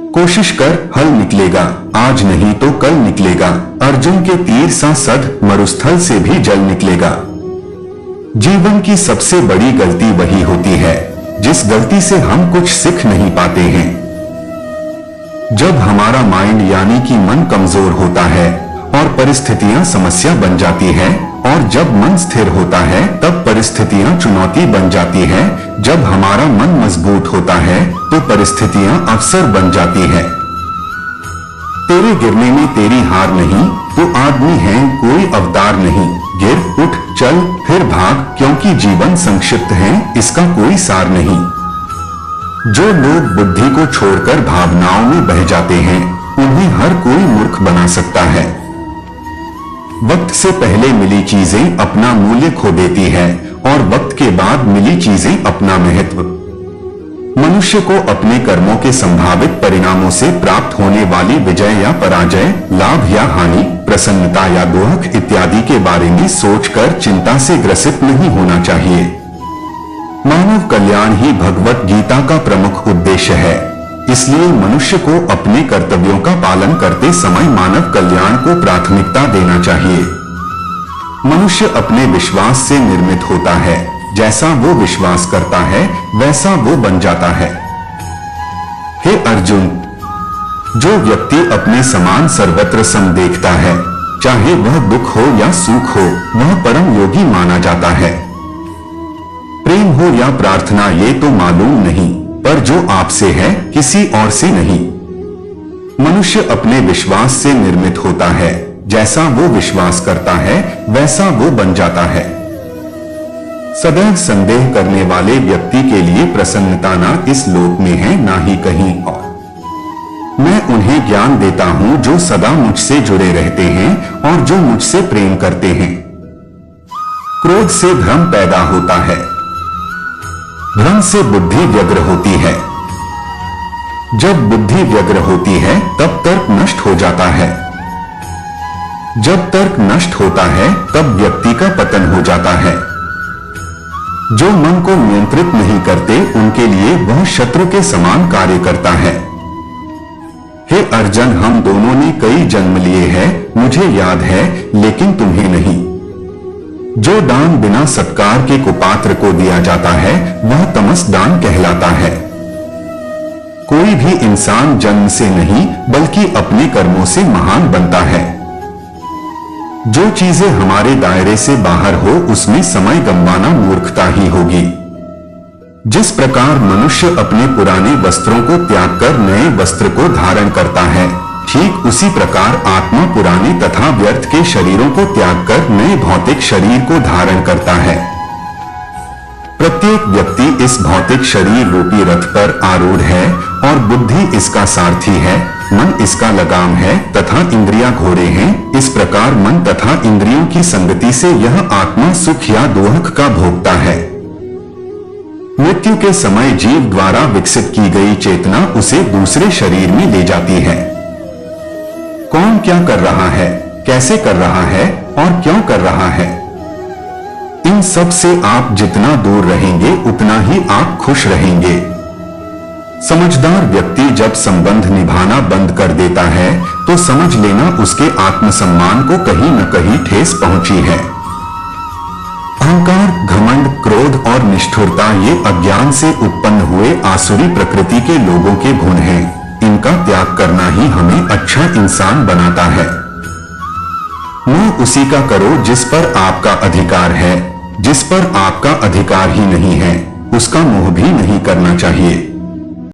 कोशिश कर, हल निकलेगा, आज नहीं तो कल निकलेगा। अर्जुन के तीर सा सद, मरुस्थल से भी जल निकलेगा। जीवन की सबसे बड़ी गलती वही होती है जिस गलती से हम कुछ सीख नहीं पाते हैं। जब हमारा माइंड यानी कि मन कमजोर होता है और परिस्थितियां समस्या बन जाती है, और जब मन स्थिर होता है तब परिस्थितियां चुनौती बन जाती है। जब हमारा मन मजबूत होता है तो परिस्थितियां अवसर बन जाती है। तेरे गिरने में तेरी हार नहीं, तो आदमी है कोई अवतार नहीं। गिर, उठ, चल, फिर भाग, क्योंकि जीवन संक्षिप्त है, इसका कोई सार नहीं। जो लोग बुद्धि को छोड़कर भावनाओं में बह जाते हैं, उन्हें हर कोई मूर्ख बना सकता है। वक्त से पहले मिली चीजें अपना मूल्य खो देती है और वक्त के बाद मिली चीजें अपना महत्व। मनुष्य को अपने कर्मों के संभावित परिणामों से प्राप्त होने वाली विजय या पराजय, लाभ या हानि, प्रसन्नता या दुख इत्यादि के बारे में सोचकर चिंता से ग्रसित नहीं होना चाहिए। मानव कल्याण ही भगवत गीता का प्रमुख उद्देश्य है। इसलिए मनुष्य को अपने कर्तव्यों का पालन करते समय मानव कल्याण को प्राथमिकता देना चाहिए। मनुष्य अपने विश्वास से निर्मित होता है। जैसा वो विश्वास करता है वैसा वो बन जाता है। हे अर्जुन, जो व्यक्ति अपने समान सर्वत्र सम देखता है, चाहे वह दुख हो या सुख हो, वह परम योगी माना जाता है। प्रेम हो या प्रार्थना ये तो मालूम नहीं, पर जो आपसे है किसी और से नहीं। मनुष्य अपने विश्वास से निर्मित होता है। जैसा वो विश्वास करता है वैसा वो बन जाता है। सदैव संदेह करने वाले व्यक्ति के लिए प्रसन्नता ना इस लोक में है ना ही कहीं और। मैं उन्हें ज्ञान देता हूं जो सदा मुझसे जुड़े रहते हैं और जो मुझसे प्रेम करते हैं। क्रोध से भ्रम पैदा होता है, भ्रम से बुद्धि व्यग्र होती है। जब बुद्धि व्यग्र होती है तब तर्क नष्ट हो जाता है। जब तर्क नष्ट होता है तब व्यक्ति का पतन हो जाता है। जो मन को नियंत्रित नहीं करते उनके लिए वह शत्रु के समान कार्य करता है। हे अर्जुन, हम दोनों ने कई जन्म लिए हैं, मुझे याद है, लेकिन तुम्हें नहीं। जो दान बिना सत्कार के कुपात्र को दिया जाता है वह तमस दान कहलाता है। कोई भी इंसान जन्म से नहीं बल्कि अपने कर्मों से महान बनता है। जो चीजें हमारे दायरे से बाहर हो उसमें समय गंवाना मूर्खता ही होगी। जिस प्रकार मनुष्य अपने पुराने वस्त्रों को त्याग कर नए वस्त्र को धारण करता है, ठीक उसी प्रकार आत्मा पुराने तथा व्यर्थ के शरीरों को त्याग कर नए भौतिक शरीर को धारण करता है। प्रत्येक व्यक्ति इस भौतिक शरीर रूपी रथ पर आरूढ़ है और बुद्धि इसका सारथी है, मन इसका लगाम है तथा इंद्रियां घोड़े हैं। इस प्रकार मन तथा इंद्रियों की संगति से यह आत्मा सुख या दुख का भोगता है। मृत्यु के समय जीव द्वारा विकसित की गई चेतना उसे दूसरे शरीर में ले जाती है। कौन क्या कर रहा है, कैसे कर रहा है और क्यों कर रहा है, इन सब से आप जितना दूर रहेंगे उतना ही आप खुश रहेंगे। समझदार व्यक्ति जब संबंध निभाना बंद कर देता है तो समझ लेना उसके आत्मसम्मान को कहीं न कहीं ठेस पहुंची है। अहंकार, घमंड, क्रोध और निष्ठुरता ये अज्ञान से उत्पन्न हुए आसुरी प्रकृति के लोगों के गुण हैं। इनका त्याग करना ही हमें अच्छा इंसान बनाता है। मोह उसी का करो जिस पर आपका अधिकार है। जिस पर आपका अधिकार ही नहीं है उसका मोह भी नहीं करना चाहिए।